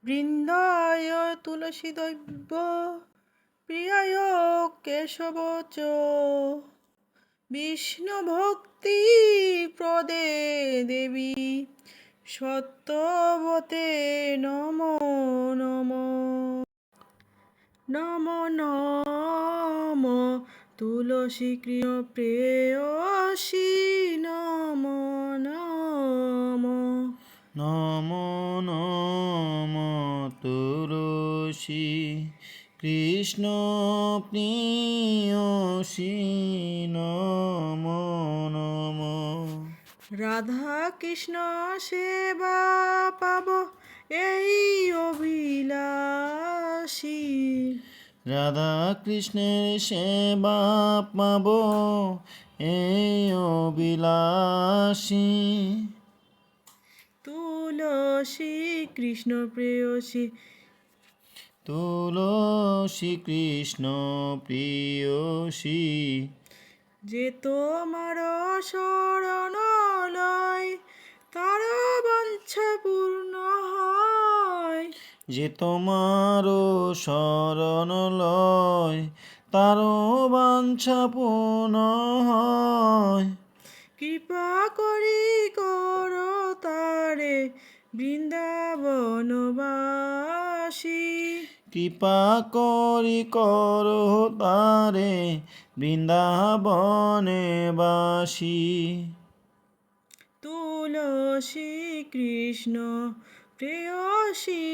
বৃন্দায় তুলসী দৈব্য প্রিয়ায় কেশব চ বিষ্ণু ভক্তি প্রদে দেবী সত্যবতে নমো নমো নমো নমো তুলসী প্রেয়সী নমো নমো নমো নমো তুলসী কৃষ্ণ প্রিয়সী নমো নমো। রাধা কৃষ্ণ সেবা পাব এই অভিলাষী রাধা কৃষ্ণের সেবা পাব এই অভিলাষী। তুলসী কৃষ্ণ প্রেয়সী তুলসী কৃষ্ণ প্রিয়সী যে তোমার শরণ লয় তার বাঞ্ছা পূর্ণ হয়। যে তোমারও শরণ লয় তারও বাঞ্ছা পূর্ণ হয়। কৃপা করি করো তারে বৃন্দাবনবাসী। কৃপা করি করো তারে বৃন্দাবনে বাসী। তুলসী কৃষ্ণ প্রেয়সী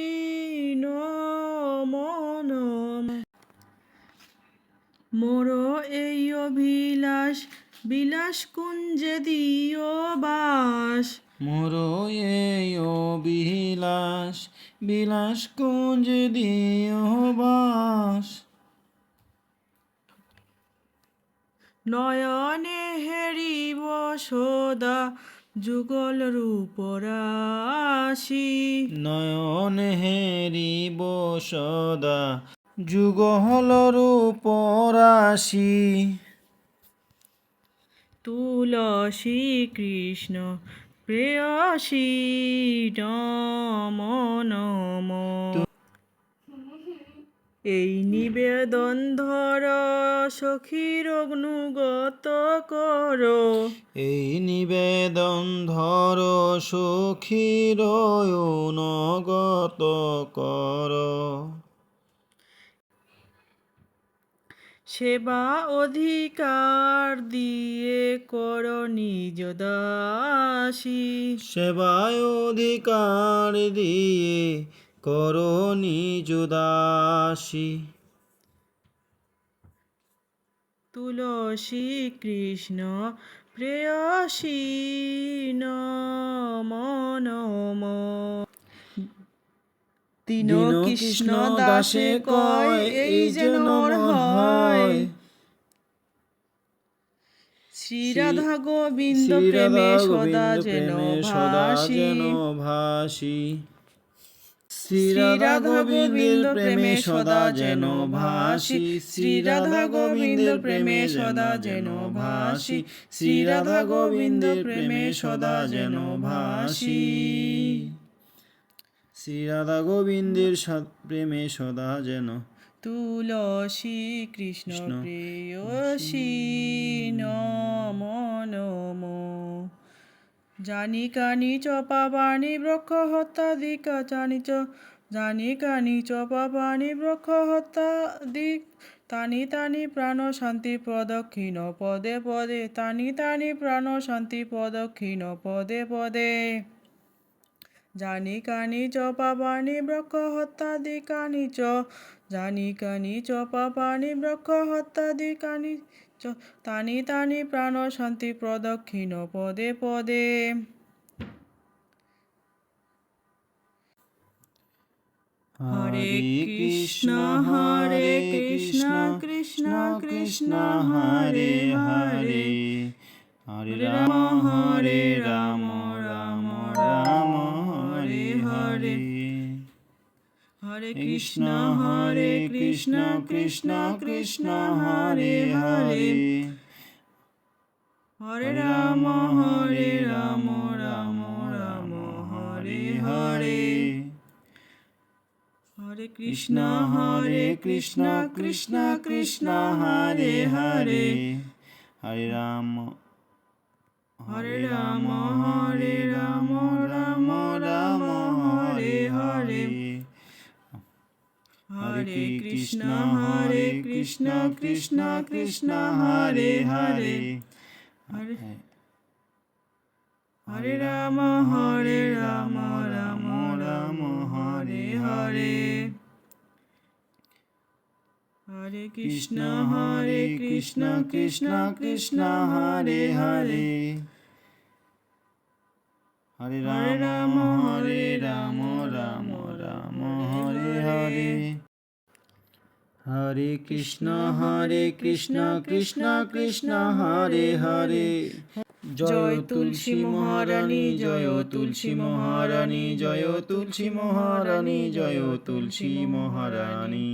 নমো নমো। মোর এই অভিলাষ বিলাস কুঞ্জে দিও বাস। মোর এই অভিলাষ বিলাস কুঞ্জ দিও বাস। নয়নে হেরিব সদা যুগল রূপরাশি। নয়ন হেরিব সদা যুগল রূপরাশি। তুলসী কৃষ্ণ প্রেয়সী নমো নমো। এই নিবেদন ধর সখীর অনুগত করো। এই নিবেদন ধর সখীর অনুগত কর। সেবা অধিকার দিয়ে কর নিজ দাসী। সেবায় অধিকার দিয়ে কর নিজ দাসী। তুলসী কৃষ্ণ প্রেয়সী নমো নমো। দীন কৃষ্ণ দাসে কয় এই যেন মোর হয়। শ্রী রাধা গোবিন্দ প্রেমে সদা যেন ভাসি। শ্রী রাধা গোবিন্দের প্রেমে সদা যেন ভাসি। শ্রী রাধা গোবিন্দের প্রেমে সদা যেন ভাসি। শ্রী রাধা গোবিন্দের প্রেমে সদা যেন ভাসি। শ্রী রাধা গোবিন্দের প্রেমে সদা যেন। তুলসী কৃষ্ণ প্রেয়সী নমো নমো। জানি কানি চ পাবানি বৃক্ষ হত্যাদিকা জানি চ। জানি কানি চ পাবানি বৃক্ষ হত্যাদিক তানি তানি প্রাণ শান্তি প্রদক্ষিণ পদে পদে। তানি তানি প্রাণ শান্তি প্রদক্ষিণ পদে পদে। জানি কানি চ পাবানি বৃক্ষ হত্যাদিকানি চ। জানি কানি চ পাবানি বৃক্ষ হত্যাদিকানি চ তানি তানি প্রাণ শান্তি প্রদক্ষিণ পদে পদে। হরে কৃষ্ণ কৃষ্ণ কৃষ্ণ হরে হরে। হরে রাম রাম রাম হরে হরে। হরে কৃষ্ণ কৃষ্ণ কৃষ্ণ হরে হরে। হরে রাম রাম রাম হরে হরে। হরে কৃষ্ণ হরে কৃষ্ণ কৃষ্ণ কৃষ্ণ হরে হরে হরে রাম হরে রাম রাম রাম হরে হরে হরে কৃষ্ণ কৃষ্ণ কৃষ্ণ হরে হরে হরে হরে রাম রাম রাম হরে হরে হরে কৃষ্ণ কৃষ্ণ কৃষ্ণ হরে হরে হরে রাম রাম রাম হরে হরে হরে কৃষ্ণ কৃষ্ণ কৃষ্ণ হরে হরে জয় তুলসী মহারানী জয় তুলসী মহারানী জয় তুলসী মহারানী জয় তুলসী মহারানী